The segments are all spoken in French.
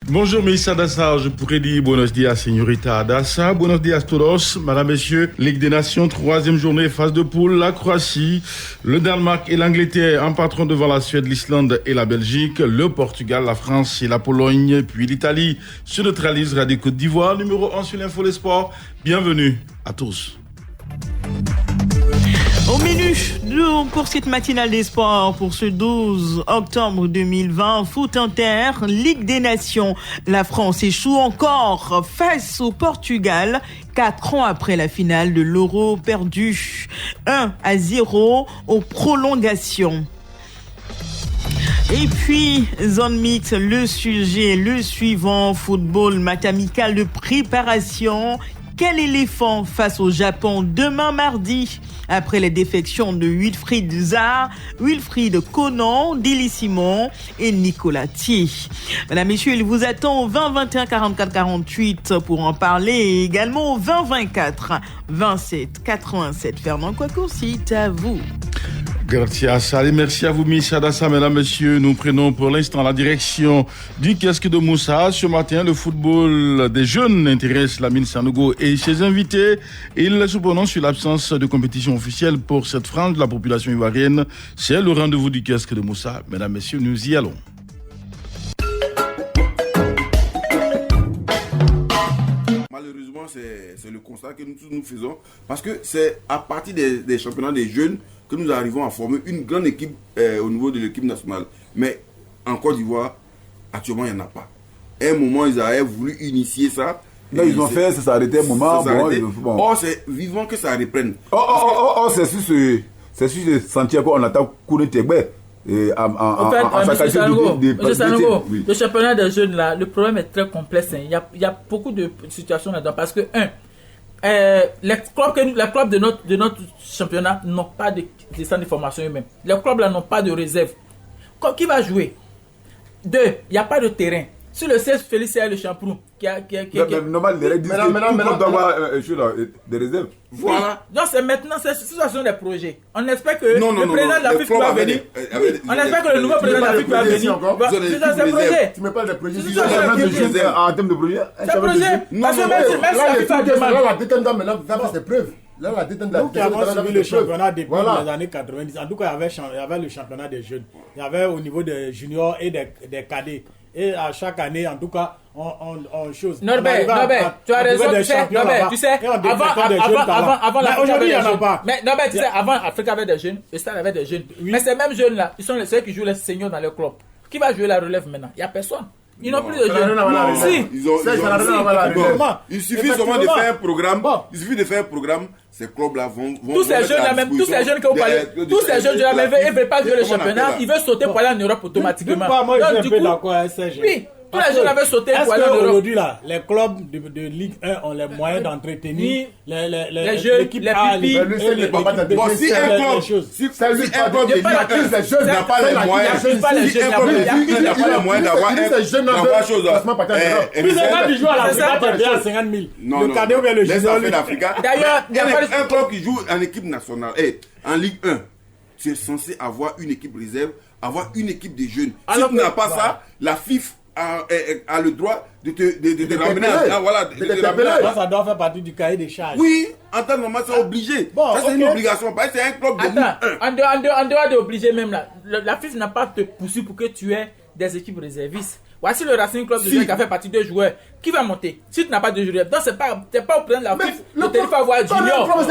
Bonjour, Mélissa Dassa. Je pourrais dire buenos dias, señorita Dassa. Buenos dias todos, madame, messieurs. Ligue des Nations, 3e journée, phase de poule. La Croatie, le Danemark et l'Angleterre en patron devant la Suède, l'Islande et la Belgique. Le Portugal, la France et la Pologne. Puis l'Italie se neutralisera des Côte d'Ivoire. Numéro 1 sur l'Info des Sports. Bienvenue à tous. Au menu pour cette matinale des sports pour ce 12 octobre 2020, foot inter, Ligue des Nations. La France échoue encore face au Portugal, 4 ans après la finale de l'Euro perdu 1-0 aux prolongations. Et puis, zone mixte, le sujet, le suivant, football, match amical de préparation. Quel éléphant face au Japon demain mardi? Après les défections de Wilfried Zaha, Wilfried Conan, Dili Simon et Nicolas Thier. Mesdames, Messieurs, il vous attend au 20 21 44 48 pour en parler et également au 20 24 27 87. Fernand Kouakou, c'est à vous. Gracias. Allez, merci à vous, Mélissa Dassa. Mesdames, Messieurs, nous prenons pour l'instant la direction du kiosque de Moussa. Ce matin, le football des jeunes intéresse Lamine Sanogo et ses invités. Il se prononce sur l'absence de compétition officielle pour cette frange de la population ivoirienne. C'est le rendez-vous du kiosque de Moussa. Mesdames, Messieurs, nous y allons. Malheureusement, c'est le constat que nous faisons parce que c'est à partir des championnats des jeunes que nous arrivons à former une grande équipe au niveau de l'équipe nationale. Mais en Côte d'Ivoire, actuellement, il n'y en a pas. À un moment, ils avaient voulu initier ça. Là, ils ont fait, ça s'est arrêté un moment. Bon, c'est vivant que ça reprenne. C'est sur ce sentier qu'on attend Kouné Tegbe. En fait, M. Sanogo, le championnat des jeunes, là, le problème est très complexe. Hein. Il y a beaucoup de situations là-dedans. Parce que, les clubs de notre championnat n'ont pas de centre de formation eux-mêmes. Les clubs là n'ont pas de réserve. Qui va jouer? 2, il n'y a pas de terrain. Sur le 16, Félix le Champrou normal, les règles disent que tout le monde doit avoir des réserves. Voilà. Non, c'est maintenant, ce sont des projets. On espère que le président de la FIFA va venir. On espère que le nouveau président de la FIFA va venir. C'est dans ces projets. Tu ne mets pas des projets. En termes de projets. C'est projet. Parce que même si la FIFA demande. La détente doit maintenant faire ses preuves. Là, la détente Nous qui avons suivi le championnat depuis les années 90, en tout cas, il y avait le championnat des jeunes. Il y avait au niveau des juniors et des cadets. Et à chaque année, en tout cas, on chose. Norbert, tu as raison, tu sais, avant l'Afrique aujourd'hui, il n'y avait en a des pas. Mais Norbert, tu sais, avant l'Afrique avait des jeunes, le Stade avait des jeunes. Mais ces mêmes jeunes-là, ils sont ceux qui jouent les seniors dans leur club. Qui va jouer la relève maintenant? Il n'y a personne. Ils n'ont plus de jeunes. Il suffit seulement de faire un programme. Il suffit de faire un programme. Ces clubs-là vont. Tous ces jeunes-là, même, tous ces jeunes que vous parlez, tous ces jeunes-là, même, ils ne veulent pas jouer le championnat. Ils veulent sauter pour aller en Europe automatiquement. Moi, je suis un peu d'accord avec Serge. Oui. Tous les jeunes avaient sauté pour aller en Est-ce Europe. qu'aujourd'hui, là, les clubs de Ligue 1 ont les moyens d'entretenir les jeunes, l'équipe les A, pipis. Bon, si un club de Ligue 1 n'a pas les moyens, si un club de Ligue 1 n'a pas les moyens d'avoir chose. Puis les gars qui jouent à l'Africa, tu payes à 50 000. Le cadet ou bien le junior. D'ailleurs, un club qui joue en équipe nationale, en Ligue 1, tu es censé avoir une équipe réserve, avoir une équipe de jeunes. Si tu n'as pas ça, la FIFA a le droit de te ramener Ça doit faire partie du cahier des charges. Oui, en temps normal, c'est obligé. Ça, c'est une obligation. C'est un club de Ligue 1. En dehors d'obliger même, la FIFA n'a pas te poussé pour que tu aies des équipes réservistes. Voici le Racing Club de jeunes qui a fait partie de joueurs. Qui va monter? Si tu n'as pas de joueurs, donc c'est pas au président de la FIFA de te faire avoir junior.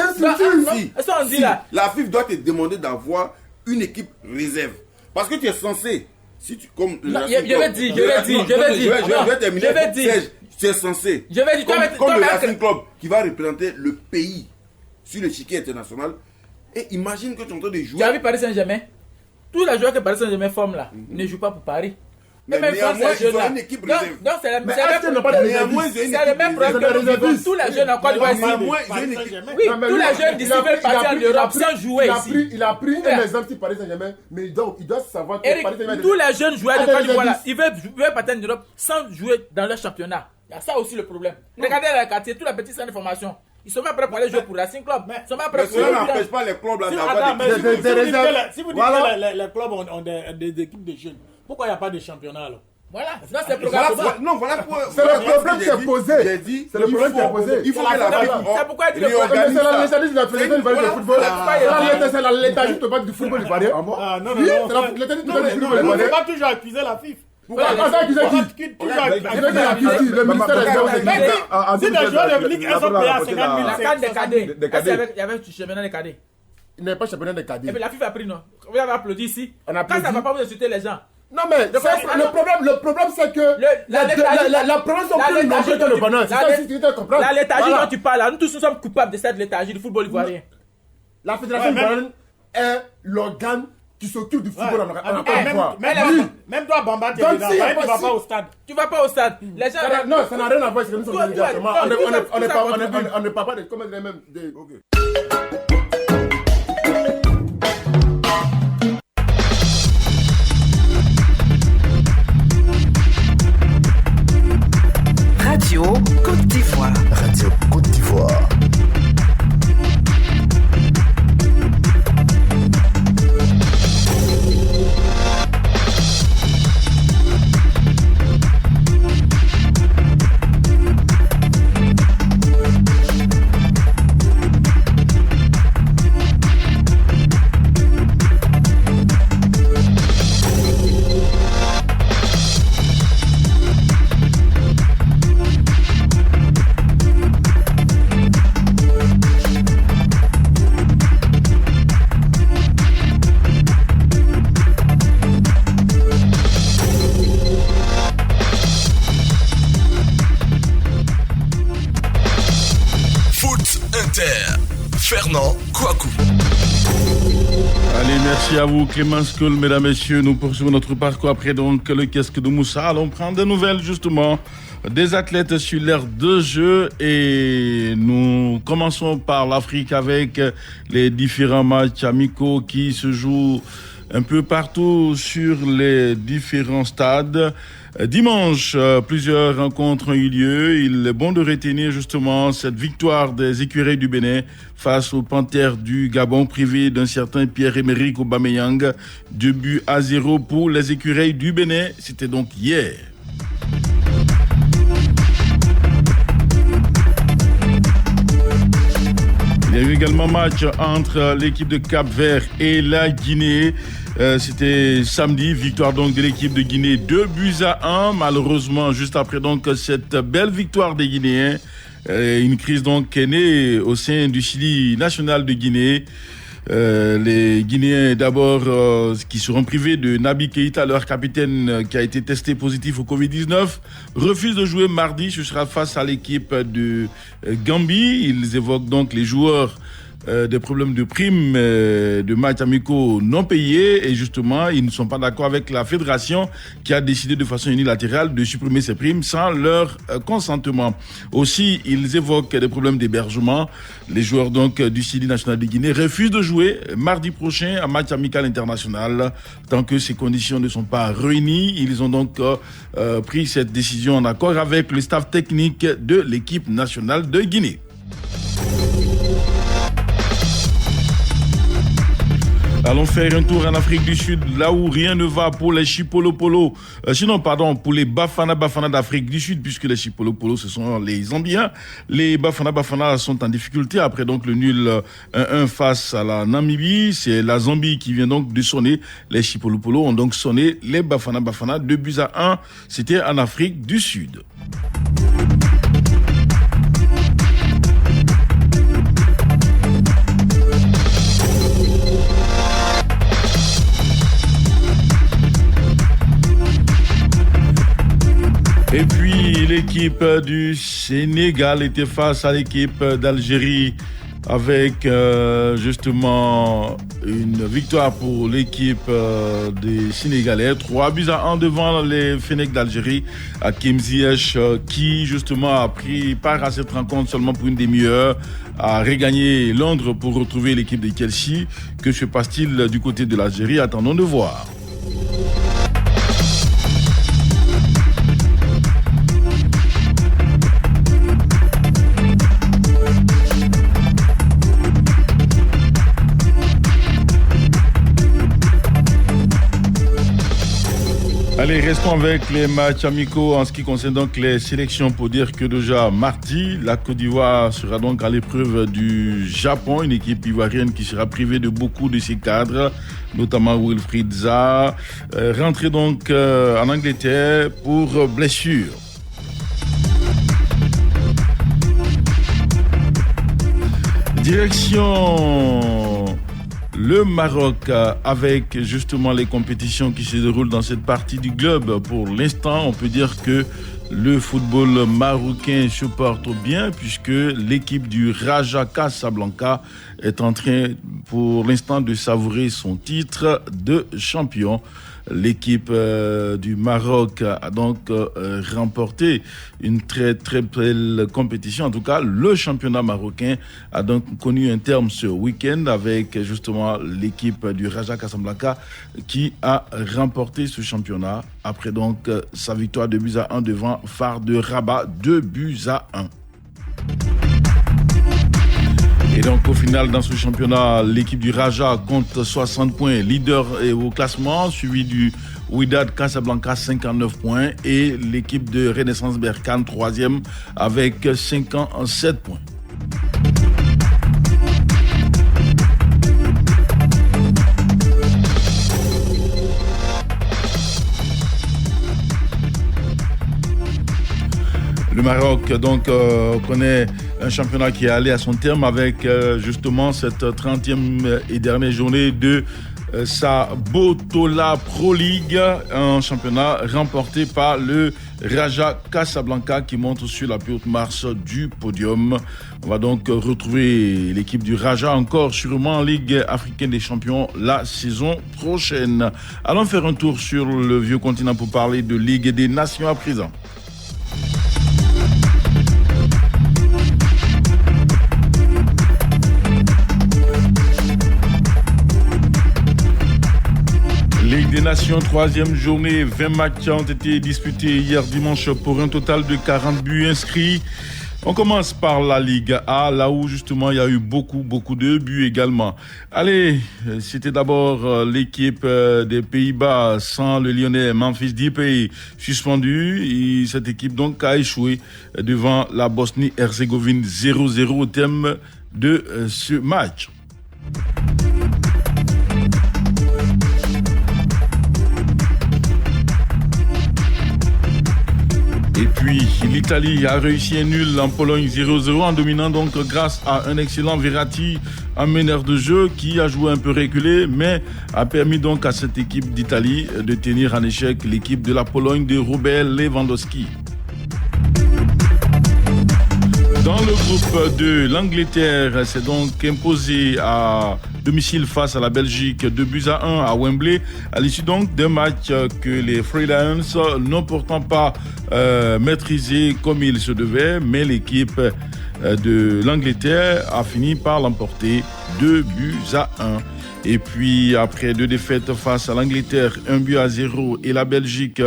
Ça, on dit là. La FIFA doit te demander d'avoir une équipe réserve. Parce que tu es censé. Si tu, comme je vais dire. Tu es censé. Comme le Racing Club qui va représenter le pays sur le chiquier international. Et imagine que tu es en train de jouer. Tu as vu Paris Saint-Germain? Tous les joueurs que Paris Saint-Germain forme là ne jouent pas pour Paris. Mais néanmoins, ils ont une équipe réserve. Donc c'est le même problème. Tous les jeunes en Côte d'Ivoire ici. Oui, tous les jeunes d'ici veulent partir en Europe sans jouer ici. Il a pris un exemple sur Paris Saint-Germain, mais donc il doit savoir que Paris Saint-Germain. Tous les jeunes joueurs de Côte d'Ivoire, ils veulent partir en Europe sans jouer dans leur championnat. Il y a ça aussi le problème. Regardez dans les quartiers, tous les petits centres de formation. Ils sont pas prêts pour aller jouer pour Racing Club. Ils sont pas prêts pour. Ça n'empêche pas les clubs d'avoir des réserves. Si vous dites que les clubs ont des équipes de jeunes, pourquoi il n'y a pas de championnat alors? Voilà, non, c'est programmé. Non, voilà pour. C'est le problème qui est posé. J'ai dit, c'est le problème qui est posé. Il faut que la FIFA. C'est pourquoi il dit le problème. C'est la léthargie de la Fédération ivoirienne de football. C'est la léthargie de du football ivoirien. Ah non, c'est la léthargie du football ivoirien. On ne peut pas toujours accuser la FIFA. Pourquoi le ministère des Sports. Si les joueurs de Ligue 1 sont payés à 50 000, la carte des cadets. Il y avait du championnat des cadets. Il n'y avait pas championnat des cadets. Et puis la FIFA a pris, non. Vous avez applaudi ici. Quand ça ne va pas vous insulter les gens. Non mais le problème c'est que la province sont plus nombreux que le bonheur. La léthargie dont tu parles, nous tous nous sommes coupables de cette léthargie du football ivoirien. La fédération ivoirienne est l'organe qui s'occupe du football en Côte d'Ivoire. Même toi Bamba, tu ne vas pas au stade. Tu vas pas au stade. Les gens non, ça n'a rien à voir avec ce que nous sommes directement. On ne parle pas de comme les mêmes. Radio Côte d'Ivoire. Radio Côte d'Ivoire. Fernand Kouakou. Allez, merci à vous Clémence Kohl, mesdames, messieurs. Nous poursuivons notre parcours après donc le casque de Moussa. Allons prendre des nouvelles justement des athlètes sur l'aire de jeu et nous commençons par l'Afrique avec les différents matchs amicaux qui se jouent un peu partout sur les différents stades. Dimanche, plusieurs rencontres ont eu lieu. Il est bon de retenir justement cette victoire des écureuils du Bénin face aux Panthères du Gabon, privés d'un certain Pierre-Emerick Aubameyang. 2-0 pour les écureuils du Bénin. C'était donc hier. Il y a eu également match entre l'équipe de Cap-Vert et la Guinée. C'était samedi, victoire donc de l'équipe de Guinée 2-1. Malheureusement, juste après donc cette belle victoire des Guinéens, une crise donc est née au sein du Chili national de Guinée. Les Guinéens d'abord qui seront privés de Naby Keïta, leur capitaine qui a été testé positif au Covid-19, refusent de jouer mardi. Ce sera face à l'équipe de Gambie. Ils évoquent donc les joueurs des problèmes de primes, de matchs amicaux non payés, et justement ils ne sont pas d'accord avec la fédération qui a décidé de façon unilatérale de supprimer ces primes sans leur consentement. Aussi ils évoquent des problèmes d'hébergement. Les joueurs donc du Chili national de Guinée refusent de jouer mardi prochain un match amical international tant que ces conditions ne sont pas réunies. Ils ont donc pris cette décision en accord avec le staff technique de l'équipe nationale de Guinée. Allons faire un tour en Afrique du Sud, là où rien ne va pour les Chipolopolo. Pour les Bafana d'Afrique du Sud, puisque les Chipolopolo, ce sont les Zambiens. Les Bafana sont en difficulté après donc le nul 1-1 face à la Namibie. C'est la Zambie qui vient donc de sonner. Les Chipolopolo ont donc sonné les Bafana 2-1. C'était en Afrique du Sud. Et puis l'équipe du Sénégal était face à l'équipe d'Algérie avec justement une victoire pour l'équipe des Sénégalais. 3-1 devant les Fennecs d'Algérie. Hakim Ziyech qui justement a pris part à cette rencontre seulement pour une demi-heure, a regagné Londres pour retrouver l'équipe de Chelsea. Que se passe-t-il du côté de l'Algérie? Attendons de voir. Allez, restons avec les matchs amicaux en ce qui concerne donc les sélections pour dire que déjà mardi, la Côte d'Ivoire sera donc à l'épreuve du Japon, une équipe ivoirienne qui sera privée de beaucoup de ses cadres, notamment Wilfried Zaha, rentré donc en Angleterre pour blessure. Direction le Maroc avec justement les compétitions qui se déroulent dans cette partie du globe. Pour l'instant, on peut dire que le football marocain se porte bien puisque l'équipe du Raja Casablanca est en train pour l'instant de savourer son titre de champion. L'équipe du Maroc a donc remporté une très très belle compétition. En tout cas, le championnat marocain a donc connu un terme ce week-end avec justement l'équipe du Raja Casablanca qui a remporté ce championnat après donc sa victoire de 2-1 devant Phare de Rabat, 2-1. Et donc au final dans ce championnat, l'équipe du Raja compte 60 points, leader au classement, suivi du Wydad Casablanca 59 points et l'équipe de Renaissance Berkane 3e avec 57 points. Le Maroc donc connaît un championnat qui est allé à son terme avec justement cette 30e et dernière journée de sa Botola Pro League, un championnat remporté par le Raja Casablanca qui monte sur la plus haute marche du podium. On va donc retrouver l'équipe du Raja encore sûrement en Ligue africaine des champions la saison prochaine. Allons faire un tour sur le vieux continent pour parler de Ligue des Nations à présent. Ligue des Nations, 3e journée, 20 matchs ont été disputés hier dimanche pour un total de 40 buts inscrits. On commence par la Ligue A, là où justement il y a eu beaucoup de buts également. Allez, c'était d'abord l'équipe des Pays-Bas sans le Lyonnais Memphis Depay suspendu. Et cette équipe donc a échoué devant la Bosnie-Herzégovine 0-0 au terme de ce match. Et puis, l'Italie a réussi un nul en Pologne 0-0 en dominant donc grâce à un excellent Verratti, un meneur de jeu qui a joué un peu reculé, mais a permis donc à cette équipe d'Italie de tenir en échec l'équipe de la Pologne de Robert Lewandowski. Dans le groupe de l'Angleterre, s'est donc imposé à domicile face à la Belgique 2-1 à Wembley, à l'issue donc d'un match que les Free Lions n'ont pourtant pas maîtrisé comme il se devait, mais l'équipe de l'Angleterre a fini par l'emporter 2-1. Et puis après 2 défaites face à l'Angleterre 1-0 et la Belgique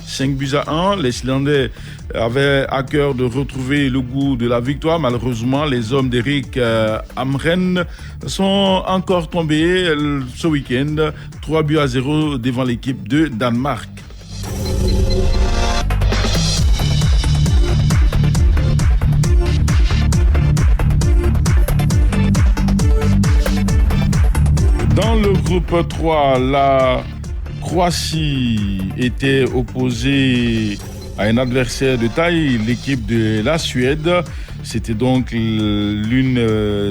5-1, les Islandais avaient à cœur de retrouver le goût de la victoire. Malheureusement, les hommes d'Eric Amren sont encore tombés ce week-end 3-0 devant l'équipe de Danemark. Dans le groupe 3, la Croatie était opposée à un adversaire de taille, l'équipe de la Suède. C'était donc l'une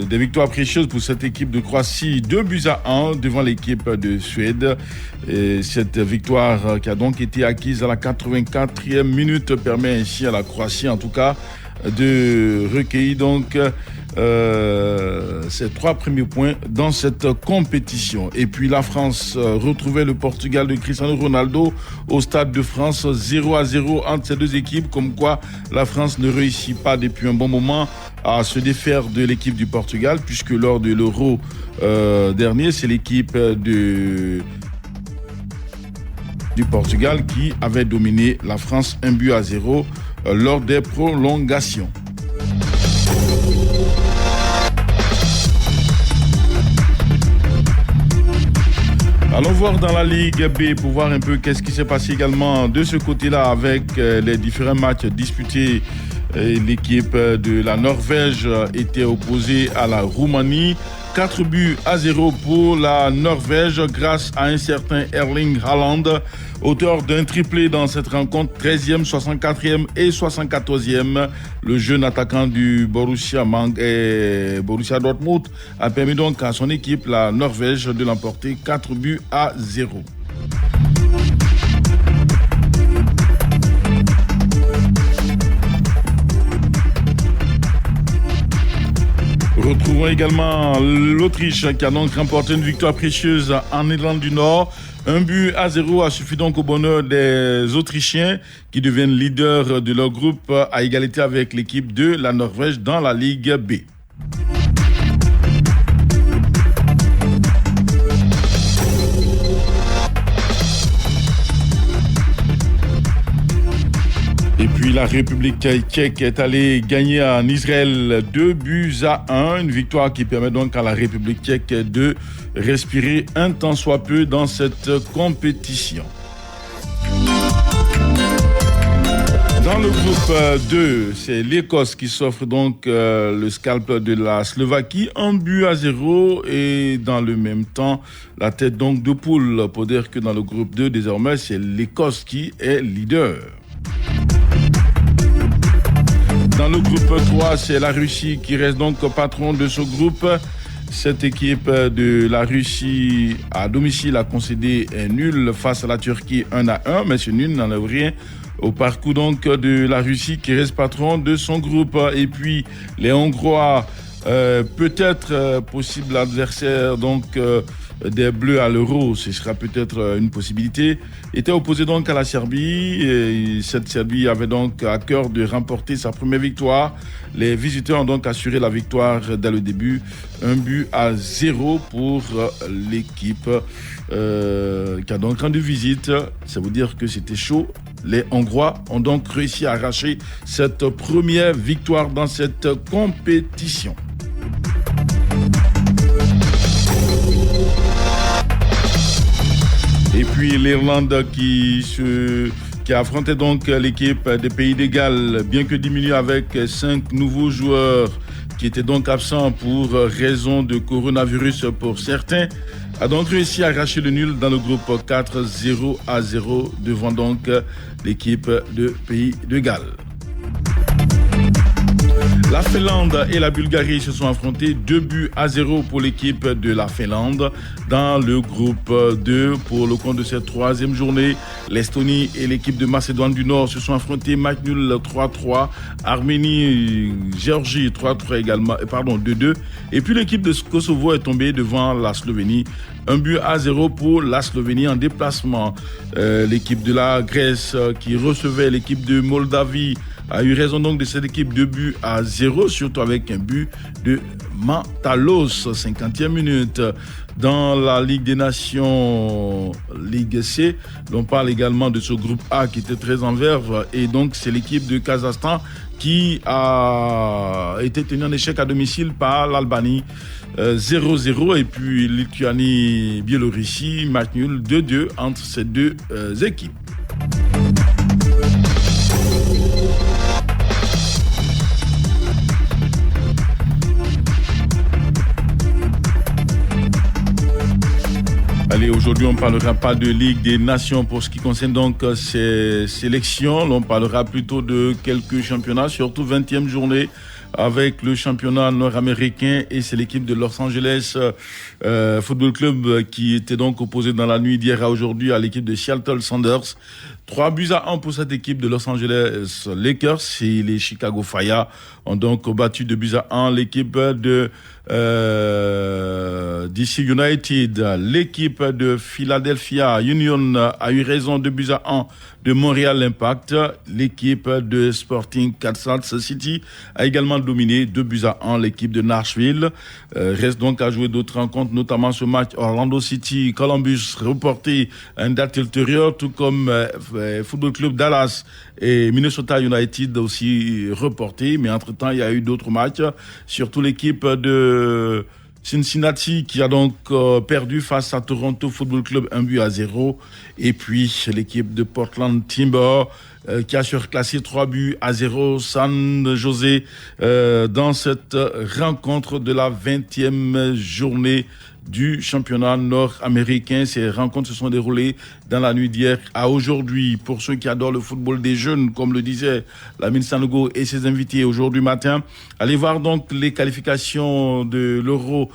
des victoires précieuses pour cette équipe de Croatie, 2-1 devant l'équipe de Suède. Et cette victoire qui a donc été acquise à la 84e minute permet ainsi à la Croatie, en tout cas, de recueillir donc ses 3 premiers points dans cette compétition. Et puis la France retrouvait le Portugal de Cristiano Ronaldo au Stade de France, 0-0 entre ces deux équipes, comme quoi la France ne réussit pas depuis un bon moment à se défaire de l'équipe du Portugal, puisque lors de l'Euro dernier, c'est l'équipe du Portugal qui avait dominé la France 1-0 lors des prolongations. Allons voir dans la Ligue B pour voir un peu qu'est-ce qui s'est passé également de ce côté-là avec les différents matchs disputés. L'équipe de la Norvège était opposée à la Roumanie. 4-0 pour la Norvège grâce à un certain Erling Haaland, auteur d'un triplé dans cette rencontre, 13e, 64e et 74e. Le jeune attaquant du Borussia Dortmund a permis donc à son équipe, la Norvège, de l'emporter 4-0. Retrouvons également l'Autriche qui a donc remporté une victoire précieuse en Irlande du Nord. 1-0 a suffi donc au bonheur des Autrichiens qui deviennent leaders de leur groupe à égalité avec l'équipe de la Norvège dans la Ligue B. Et puis la République tchèque est allée gagner en Israël 2-1, une victoire qui permet donc à la République tchèque de respirer un tant soit peu dans cette compétition. Dans le groupe 2, c'est l'Écosse qui s'offre donc le scalp de la Slovaquie, 1-0 et dans le même temps la tête donc de poule pour dire que dans le groupe 2 désormais c'est l'Écosse qui est leader. Dans le groupe 3, c'est la Russie qui reste donc patron de ce groupe. Cette équipe de la Russie à domicile a concédé un nul face à la Turquie 1-1, mais ce nul n'enlève rien au parcours donc de la Russie qui reste patron de son groupe. Et puis les Hongrois, peut-être possible adversaire donc des Bleus à l'Euro, ce sera peut-être une possibilité, était opposé donc à la Serbie. Et cette Serbie avait donc à cœur de remporter sa première victoire. Les visiteurs ont donc assuré la victoire dès le début, 1-0 pour l'équipe qui a donc rendu visite. Ça veut dire que c'était chaud. Les Hongrois ont donc réussi à arracher cette première victoire dans cette compétition. Et puis l'Irlande qui affrontait donc l'équipe des Pays de Galles, bien que diminuée avec 5 nouveaux joueurs qui étaient donc absents pour raison de coronavirus pour certains, a donc réussi à arracher le nul dans le groupe 4-0 devant donc l'équipe de Pays de Galles. La Finlande et la Bulgarie se sont affrontés 2-0 pour l'équipe de la Finlande dans le groupe 2 pour le compte de cette troisième journée. L'Estonie et l'équipe de Macédoine du Nord se sont affrontés, match nul 3-3. Arménie, Géorgie 3-3 également, 2-2. Et puis l'équipe de Kosovo est tombée devant la Slovénie. 1-0 pour la Slovénie en déplacement. L'équipe de la Grèce qui recevait l'équipe de Moldavie a eu raison donc de cette équipe 2-0, surtout avec un but de Mantalos, 50e minute. Dans la Ligue des Nations, Ligue C, on parle également de ce groupe A qui était très en verve, et donc c'est l'équipe de Kazakhstan qui a été tenue en échec à domicile par l'Albanie, 0-0, et puis Lituanie, Biélorussie, match nul 2-2 entre ces deux équipes. Allez, aujourd'hui, on ne parlera pas de Ligue des Nations pour ce qui concerne donc ces sélections. On parlera plutôt de quelques championnats, surtout 20e journée avec le championnat nord-américain, et c'est l'équipe de Los Angeles Football Club qui était donc opposée dans la nuit d'hier à aujourd'hui à l'équipe de Seattle Sounders. 3-1 pour cette équipe de Los Angeles Lakers, et les Chicago Fire ont donc battu 2-1 l'équipe de DC United. L'équipe de Philadelphia Union a eu raison 2-1 de Montréal Impact. L'équipe de Sporting Kansas City a également dominé 2-1 l'équipe de Nashville. Reste donc à jouer d'autres rencontres, notamment ce match Orlando City Columbus reporté à une date ultérieure, tout comme Football Club Dallas et Minnesota United aussi reporté. Mais entre-temps, il y a eu d'autres matchs, surtout l'équipe de Cincinnati qui a donc perdu face à Toronto Football Club 1-0. Et puis l'équipe de Portland Timber qui a surclassé 3-0 San Jose dans cette rencontre de la 20e journée du championnat nord-américain. Ces rencontres se sont déroulées dans la nuit d'hier à aujourd'hui. Pour ceux qui adorent le football des jeunes, comme le disait Lamine Sanogo et ses invités aujourd'hui matin, allez voir donc les qualifications de l'Euro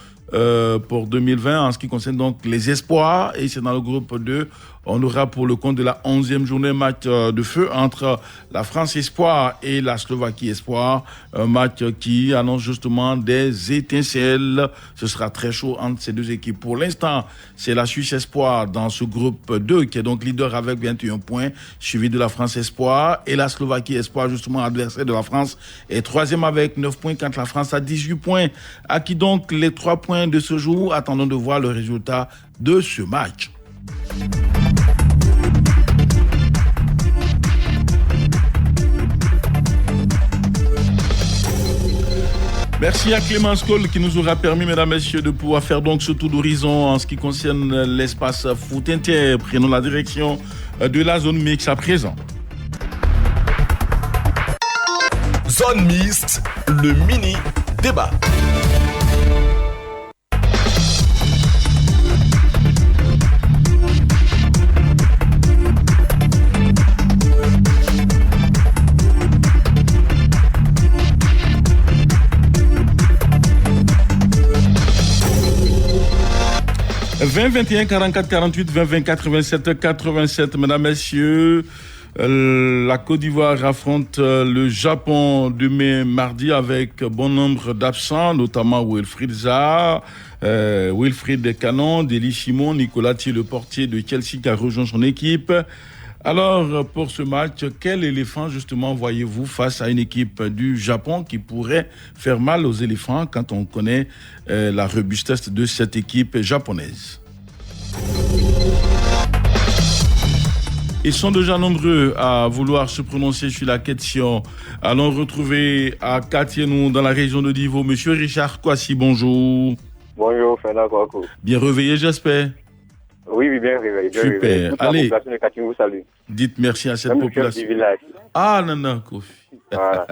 pour 2020 en ce qui concerne donc les espoirs, et c'est dans le groupe 2. On aura pour le compte de la 11e journée match de feu entre la France Espoir et la Slovaquie Espoir. Un match qui annonce justement des étincelles. Ce sera très chaud entre ces deux équipes. Pour l'instant, c'est la Suisse Espoir dans ce groupe 2 qui est donc leader avec 21 points, suivi de la France Espoir, et la Slovaquie Espoir, justement adversaire de la France, est troisième avec 9 points quand la France a 18 points. À qui donc les 3 points de ce jour? Attendons de voir le résultat de ce match. Merci à Clémence Cole qui nous aura permis, mesdames, messieurs, de pouvoir faire donc ce tour d'horizon en ce qui concerne l'espace foot inter. Prenons la direction de la zone mixte à présent. Zone mixte, le mini-débat. 20 21 44 48 20 20 87 87. Mesdames, messieurs, la Côte d'Ivoire affronte le Japon demain mardi avec bon nombre d'absents, notamment Wilfried Zaha, Wilfried Canon, Deli Simon, Nicolas Thier, le portier de Chelsea qui a rejoint son équipe. Alors, pour ce match, quel éléphant justement voyez-vous face à une équipe du Japon qui pourrait faire mal aux éléphants quand on connaît la robustesse de cette équipe japonaise? Ils sont déjà nombreux à vouloir se prononcer sur la question. Allons retrouver à Katienou, dans la région de Divo, Monsieur Richard Kouassi, bonjour. Bonjour, Fernand Kouakou. Bien réveillé, j'espère. Oui, bien réveillé. Super. Réveillé. Toute allez, la population de Katienou vous salue. Dites merci à cette même population. Le chef du village. Ah, non, Kofi. Voilà.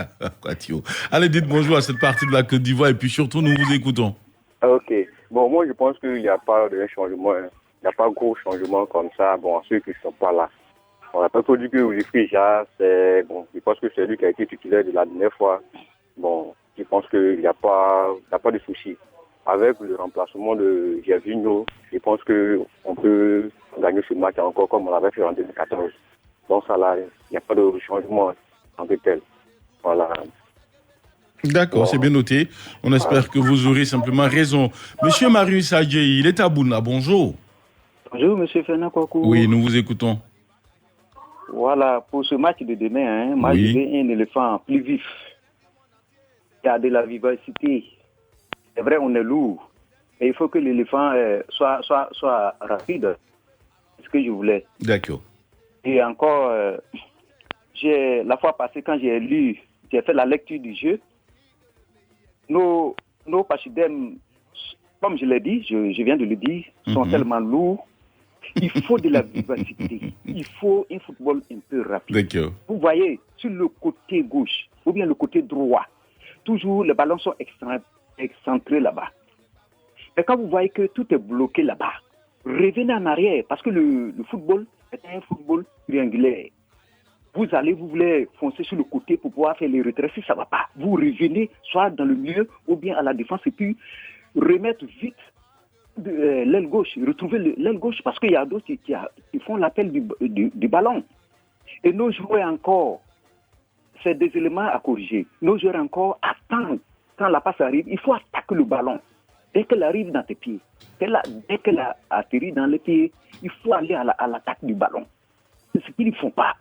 Allez, dites bonjour à cette partie de la Côte d'Ivoire et puis surtout, nous vous écoutons. Ok. Bon, moi, je pense qu'il n'y a pas de changement. Il n'y a pas de gros changement comme ça. Bon, à ceux qui ne sont pas là. On n'a pas trop dit que Wilfried Zaha, c'est bon. Je pense que c'est lui qui a été titulaire de la dernière fois. Bon, je pense qu'il n'y a pas de souci. Avec le remplacement de Gervinho, je pense qu'on peut gagner ce match encore comme on l'avait fait en 2014. Donc ça là, il n'y a pas de changement en tant que tel. Voilà. D'accord, c'est bien noté. On espère que vous aurez simplement raison. Monsieur Marius Adjei, il est à Bouna. Bonjour. Bonjour, monsieur Fernand Kouakou. Oui, nous vous écoutons. Voilà, pour ce match de demain, moi je veux un éléphant plus vif. Il y a de la vivacité. C'est vrai, on est lourd. Mais il faut que l'éléphant soit rapide. C'est ce que je voulais. D'accord. Et encore, la fois passée, quand j'ai fait la lecture du jeu, nos pachidèmes, comme je l'ai dit, je viens de le dire, sont tellement lourds. Il faut de la vivacité. Il faut un football un peu rapide. D'accord. Vous voyez, sur le côté gauche ou bien le côté droit, toujours les ballons sont excentrés là-bas. Mais quand vous voyez que tout est bloqué là-bas, revenez en arrière parce que le football est un football triangulaire. Vous voulez foncer sur le côté pour pouvoir faire les retraits. Si ça ne va pas, vous revenez soit dans le milieu ou bien à la défense et puis remettre vite l'aile gauche, retrouver l'aile gauche parce qu'il y a d'autres qui font l'appel du ballon. Et nos joueurs encore, c'est des éléments à corriger. Nos joueurs encore attendent quand la passe arrive, il faut attaquer le ballon. Dès qu'elle arrive dans tes pieds, dès qu'elle a atterri dans les pieds, il faut aller à l'attaque du ballon. C'est ce qu'ils ne font pas.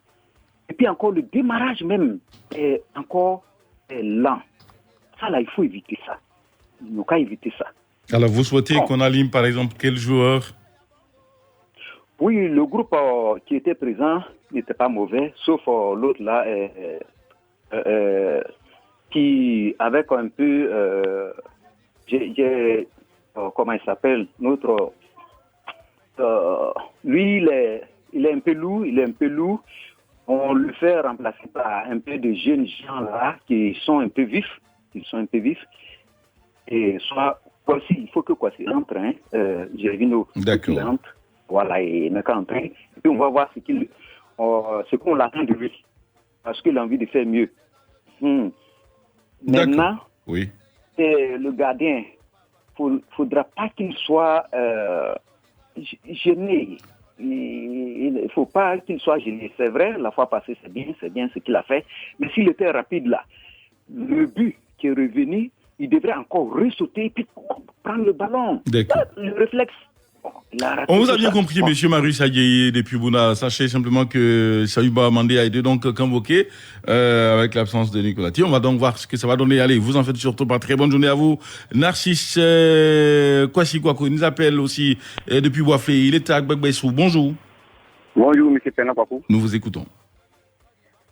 Et puis encore, le démarrage même est encore lent. Ça là, il faut éviter ça. Il faut éviter ça. Alors, vous souhaitez qu'on aligne, par exemple, quel joueur? Oui, le groupe qui était présent n'était pas mauvais, sauf l'autre là, qui, avec un peu... comment il s'appelle, notre... lui, il est un peu lourd, On le fait remplacer par un peu de jeunes gens là qui sont un peu vifs. Et soit Kwasi, il faut que Kwasi rentre. Gervinho rentre. Voilà, il n'est qu'à entrer. Et puis on va voir ce qu'on attend de lui. Parce qu'il a envie de faire mieux. Maintenant, c'est le gardien. Il ne faudra pas qu'il soit gêné. Il ne faut pas qu'il soit gêné. C'est vrai, la fois passée, c'est bien ce qu'il a fait. Mais s'il était rapide là, le but qui est revenu, il devrait encore ressauter et puis prendre le ballon. D'accord. Le réflexe. On vous a bien compris, monsieur Marius Agueye depuis Bouna. Sachez simplement que Sayouba Mandé a été donc convoqué avec l'absence de Nicolas Thier. On va donc voir ce que ça va donner. Allez, vous en faites surtout pas. Très bonne journée à vous. Narcisse Kwasi Kwaku, il nous appelle aussi depuis Boisflé. Il est à Gbagbaissou. Bonjour. Bonjour, monsieur Pena Kwaku. Nous vous écoutons.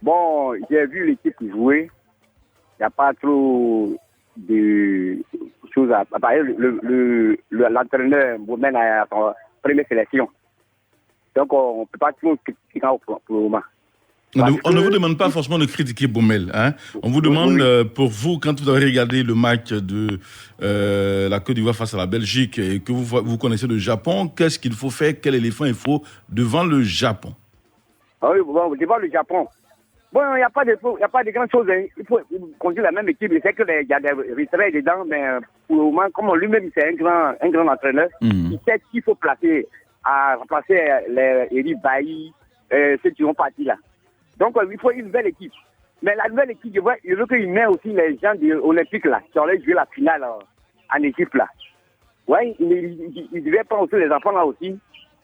Bon, j'ai vu l'équipe jouer. Il n'y a pas trop de choses à parler. L'entraîneur Baumel a son première sélection. Donc, on ne peut pas tout critiquer pour le moment. On ne vous demande pas forcément de critiquer Baumel. Hein. On vous demande, pour vous, quand vous avez regardé le match de la Côte d'Ivoire face à la Belgique et que vous connaissez le Japon, qu'est-ce qu'il faut faire, quel éléphant il faut devant le Japon? Ah oui, bon, devant le Japon. Bon, il n'y a pas de grandes choses. Hein. Il faut conduire la même équipe. Il sait qu'il y a des retraits dedans, mais pour le moment, comme lui-même, c'est un grand entraîneur, il sait qu'il faut placer à remplacer les Eri Bailly, ceux qui vont partir là. Donc, il faut une nouvelle équipe. Mais la nouvelle équipe, je veux qu'il met aussi les gens de Olympique là, qui allaient jouer la finale en Égypte là. Ouais, il devait prendre aussi les enfants là aussi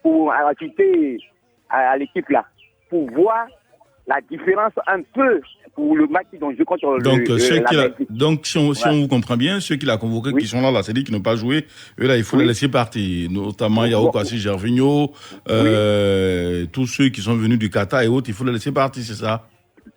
pour assister à l'équipe là, pour voir la différence un peu pour le match dont je compte sur donc, si on vous comprend bien, ceux qui l'ont convoqué, qui sont là, c'est-à-dire qui n'ont pas joué, eux là, il faut les laisser partir. Notamment Yao Kwasi Gervinho, tous ceux qui sont venus du Qatar et autres, il faut les laisser partir, c'est ça?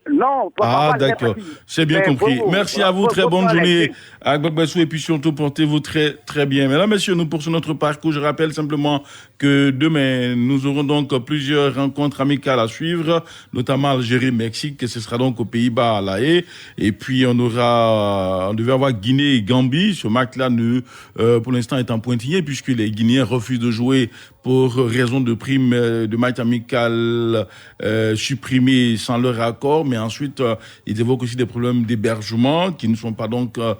Non, d'accord. C'est bien compris. Merci à vous. Très bonne journée à Gbagbaissou et puis surtout portez-vous très, très bien. Mesdames, messieurs, nous poursuivons notre parcours. Je rappelle simplement que demain, nous aurons donc plusieurs rencontres amicales à suivre, notamment Algérie-Mexique, ce sera donc aux Pays-Bas à La Haye. Et puis, on devait avoir Guinée et Gambie. Ce match-là, pour l'instant, est en pointillé puisque les Guinéens refusent de jouer pour raison de prime de match amical supprimé sans leur accord. Mais ensuite, ils évoquent aussi des problèmes d'hébergement qui ne sont pas donc à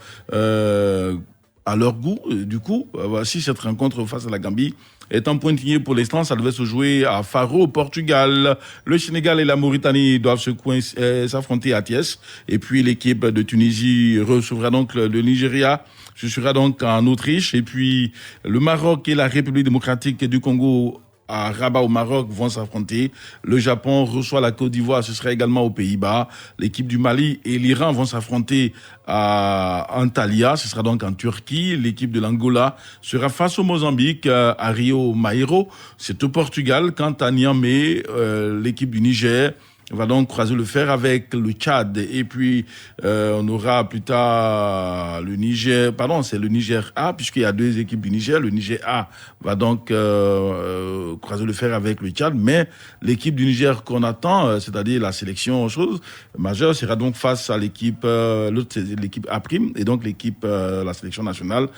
leur goût. Du coup, voici cette rencontre face à la Gambie est en pointillé pour l'instant. Ça devait se jouer à Faro, au Portugal. Le Sénégal et la Mauritanie doivent s'affronter à Thiès. Et puis l'équipe de Tunisie recevra donc le Nigeria. Ce sera donc en Autriche. Et puis le Maroc et la République démocratique du Congo à Rabat au Maroc vont s'affronter. Le Japon reçoit la Côte d'Ivoire, ce sera également aux Pays-Bas. L'équipe du Mali et l'Iran vont s'affronter à Antalya, ce sera donc en Turquie. L'équipe de l'Angola sera face au Mozambique à Rio Maïro, c'est au Portugal. Quant à Niamey, l'équipe du Niger va donc croiser le fer avec le Tchad. Et puis, on aura plus tard le Niger, c'est le Niger A, puisqu'il y a deux équipes du Niger. Le Niger A va donc croiser le fer avec le Tchad. Mais l'équipe du Niger qu'on attend, c'est-à-dire la sélection majeure, sera donc face à l'équipe, l'autre c'est l'équipe A', et donc l'équipe, la sélection nationale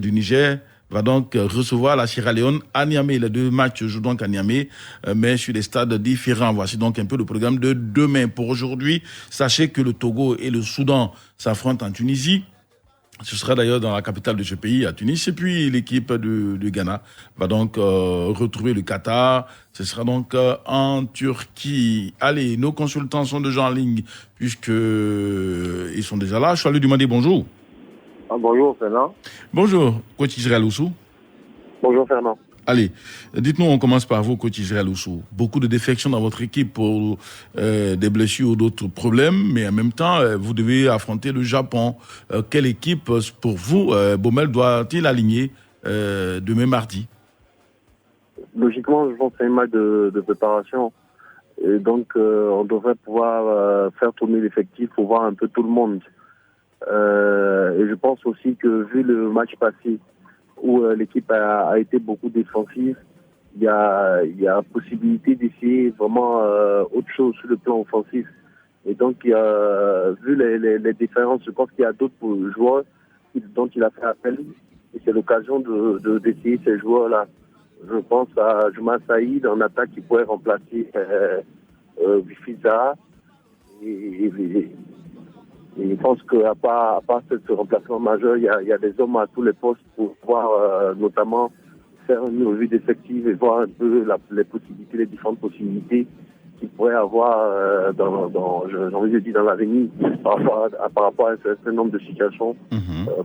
du Niger, va donc recevoir la Sierra Leone à Niamey. Les deux matchs jouent donc à Niamey, mais sur des stades différents. Voici donc un peu le programme de demain. Pour aujourd'hui, sachez que le Togo et le Soudan s'affrontent en Tunisie. Ce sera d'ailleurs dans la capitale de ce pays, à Tunis. Et puis l'équipe de Ghana va donc retrouver le Qatar. Ce sera donc en Turquie. Allez, nos consultants sont déjà en ligne, puisqu'ils sont déjà là. Je suis allé demander bonjour. Bonjour Fernand. Bonjour, coach Israël Oussou. Bonjour Fernand. Allez, dites-nous, on commence par vous, coach Israël Oussou. Beaucoup de défections dans votre équipe pour des blessures ou d'autres problèmes, mais en même temps, vous devez affronter le Japon. Quelle équipe, pour vous, Baumel doit-il aligner demain mardi? Logiquement, je pense que c'est un match de préparation. Et donc, on devrait pouvoir faire tourner l'effectif pour voir un peu tout le monde. Et je pense aussi que vu le match passé, où l'équipe a été beaucoup défensive. Il y a possibilité d'essayer vraiment autre chose sur le plan offensif. Et donc, vu les différences, je pense qu'il y a d'autres joueurs dont il a fait appel. Et c'est l'occasion d'essayer ces joueurs-là. Je pense à Juma Saïd en attaque qui pourrait remplacer Bifiza. Et je pense qu'à part ce remplacement majeur, il y a des hommes à tous les postes pour pouvoir notamment faire une revue d'effectifs et voir un peu les possibilités, les différentes possibilités qu'il pourrait avoir j'ai envie de dire dans l'avenir par rapport à un certain nombre de situations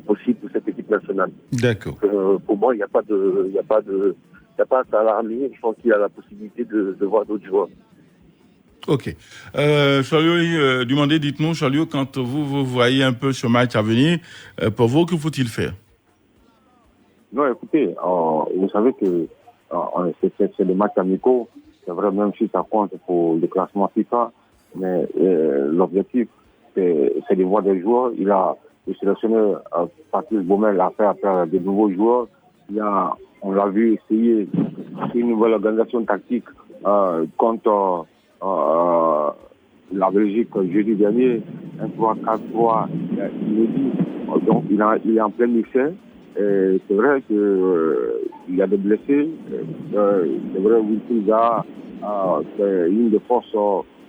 possibles pour cette équipe nationale. D'accord. Pour moi, il n'y a pas à s'alarmer. Je pense qu'il y a la possibilité de voir d'autres joueurs. Ok. Chalio, dites-nous, Chalio, quand vous voyez un peu ce match à venir, pour vous, que faut-il faire? Non, écoutez, vous savez que c'est des matchs amicaux. C'est vrai, même si ça compte pour le classement FIFA, mais l'objectif, c'est de voir des joueurs. Le sélectionneur, Patrice Baumel, a fait appel à de nouveaux joueurs. On l'a vu essayer une nouvelle organisation tactique contre la Belgique jeudi dernier, un 3-4-3 inédit. Donc il est en plein essai. Et c'est vrai qu'il y a des blessés. C'est vrai Wilfried c'est une des forces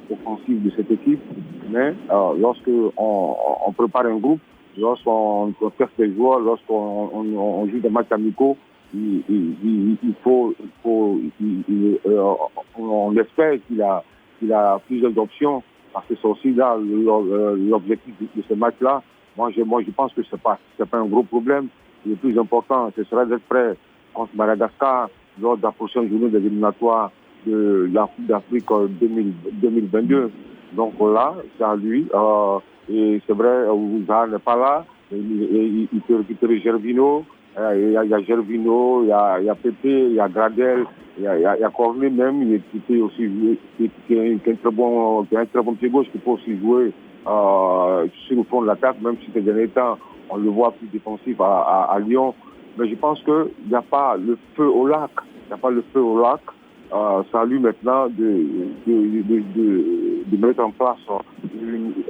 offensives de cette équipe. Mais lorsqu'on prépare un groupe, lorsqu'on teste les joueurs, lorsqu'on joue des matchs amicaux, on espère qu'il a plusieurs options, parce que c'est aussi là l'objectif de ce match-là. Moi, je pense que c'est pas un gros problème. Le plus important, ce serait d'être prêt contre Madagascar lors de la prochaine journée des éliminatoires de la Coupe d'Afrique 2022. Donc là, c'est à lui. Et c'est vrai, Ouzar n'est pas là. Il peut récupérer Gervinho. Il y a Gervinho, il y a Pépé, il y a Gradel, il y a Cornet même, qui peut aussi jouer, qui a un très bon pied gauche, qui peut aussi jouer sur le fond de l'attaque, même si ces derniers temps, on le voit plus défensif à Lyon. Mais je pense qu'il n'y a pas le feu au lac. C'est à lui maintenant de mettre en place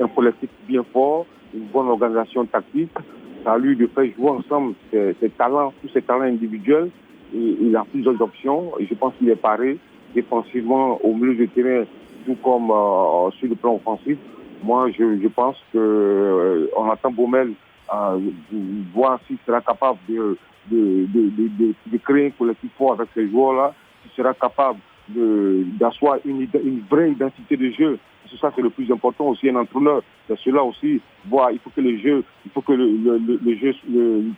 un collectif bien fort, une bonne organisation tactique. C'est à lui de faire jouer ensemble tous ces talents individuels. Et il a plusieurs options. Et je pense qu'il est paré défensivement au milieu de terrain, tout comme sur le plan offensif. Moi, je pense qu'on attend Baumel voir s'il sera capable de créer un collectif fort avec ces joueurs-là, s'il sera capable d'asseoir une vraie identité de jeu. C'est ça, c'est le plus important aussi, un entraîneur. C'est cela aussi, voir, il faut que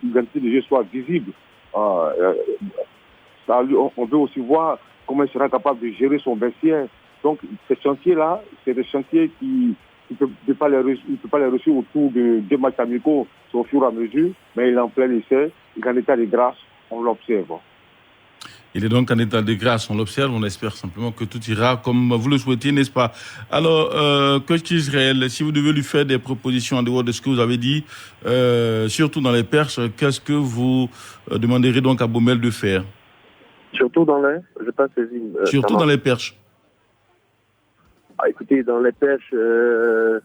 l'identité de jeu soit visible. On veut aussi voir comment il sera capable de gérer son vestiaire. Donc, ces chantiers-là, c'est des chantiers qui il ne peut pas les réussir autour de 2 matchs amicaux, c'est au fur et à mesure, mais il est en plein essai, il est en état de grâce, on l'observe. Il est donc en état de grâce, on l'observe, on espère simplement que tout ira comme vous le souhaitez, n'est-ce pas? Alors, coach Israël, si vous devez lui faire des propositions en dehors de ce que vous avez dit, surtout dans les perches, qu'est-ce que vous demanderez donc à Baumel de faire? Surtout dans les... Je n'ai pas saisi. Surtout dans les perches. Écoutez, dans les perches, je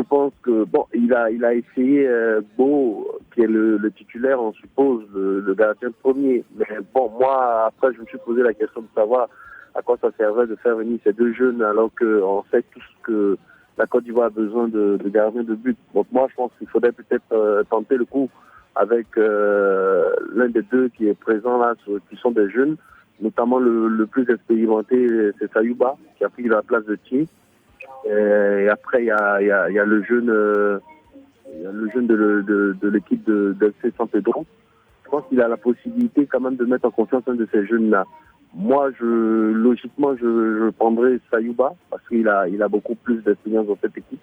pense que il a essayé Beau, qui est le titulaire, on suppose, le gardien premier. Mais bon, moi, après, je me suis posé la question de savoir à quoi ça servait de faire venir ces 2 jeunes, alors qu'on sait tous que la Côte d'Ivoire a besoin de gardiens de but. Donc moi, je pense qu'il faudrait peut-être tenter le coup avec l'un des 2 qui est présent là, qui sont des jeunes. Notamment le plus expérimenté, c'est Sayouba, qui a pris la place de Thier. Et après, il y a le jeune de l'équipe de FC San Pedro. Je pense qu'il a la possibilité quand même de mettre en confiance un de ces jeunes-là. Moi, logiquement, je prendrais Sayouba, parce qu'il a beaucoup plus d'expérience dans cette équipe.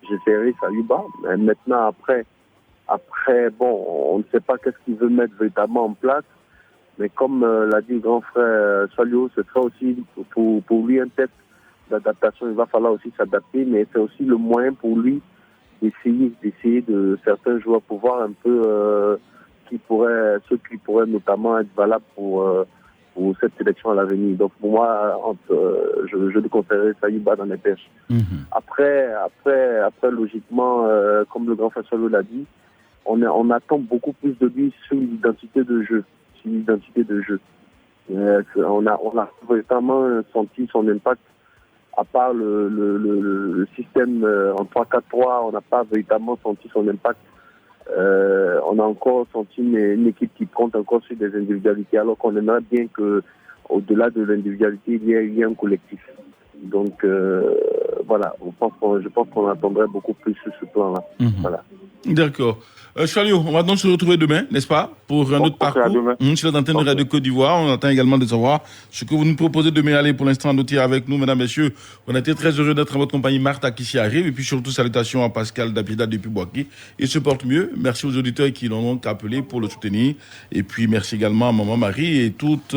J'essaierai Sayouba. Mais maintenant, après, bon, on ne sait pas qu'est-ce qu'il veut mettre véritablement en place. Mais comme l'a dit le grand frère Salio, ce sera aussi pour lui un test d'adaptation. Il va falloir aussi s'adapter, mais c'est aussi le moyen pour lui d'essayer de certains joueurs pour voir un peu qui pourraient notamment être valables pour cette sélection à l'avenir. Donc pour moi, je déconseillerais Saïba dans les pêches. Après, logiquement, comme le grand Fassalo l'a dit, on attend beaucoup plus de lui sur l'identité de jeu. On a vraiment senti son impact. À part le système en 3-4-3, on n'a pas véritablement senti son impact. On a encore senti une équipe qui compte encore sur des individualités, alors qu'on aimerait bien que, au-delà de l'individualité, il y ait un collectif. Donc voilà, je pense qu'on attendrait beaucoup plus sur ce plan-là. Voilà. D'accord. Chalio, on va donc se retrouver demain, n'est-ce pas, pour un autre parcours sur l'antenne de Radio Côte d'Ivoire. On attend également de savoir ce que vous nous proposez demain. Allez, pour l'instant, notez avec nous, mesdames, messieurs. On a été très heureux d'être en votre compagnie. Martha qui s'y arrive. Et puis surtout, salutations à Pascal Dapida depuis Boaki. Il se porte mieux. Merci aux auditeurs qui l'ont donc appelé pour le soutenir. Et puis merci également à Maman Marie et toute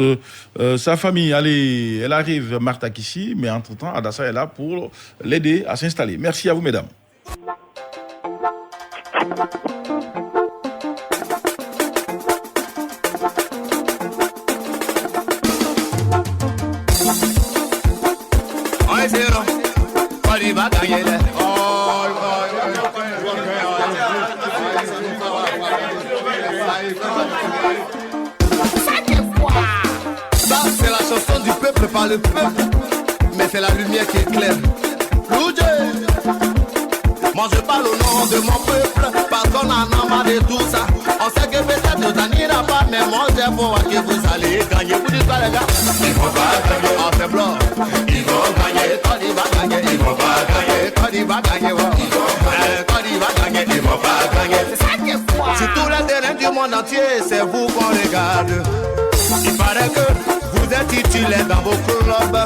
sa famille. Allez, elle arrive, Martha Kissi, mais entre-temps, Adassa est là pour l'aider à s'installer. Merci à vous, mesdames. Ça, c'est la chanson du peuple par le peuple, mais c'est la lumière qui éclaire. Moi je parle au nom de mon peuple, parce qu'on en a marre de tout ça. On sait que peut-être ça n'ira pas, mais moi j'ai voir que vous allez gagner. Vous dites quoi les gars? Ils vont pas gagner, on fait blanc. Ils vont gagner, quand ils vont gagner. Ils vont pas gagner, quand ils vont gagner. Quand ils vont gagner, ils vont pas gagner. C'est ça qui est fou. Sur tous les terrains du monde entier, c'est vous qu'on regarde. Il paraît que vous êtes titulaire dans vos clubs.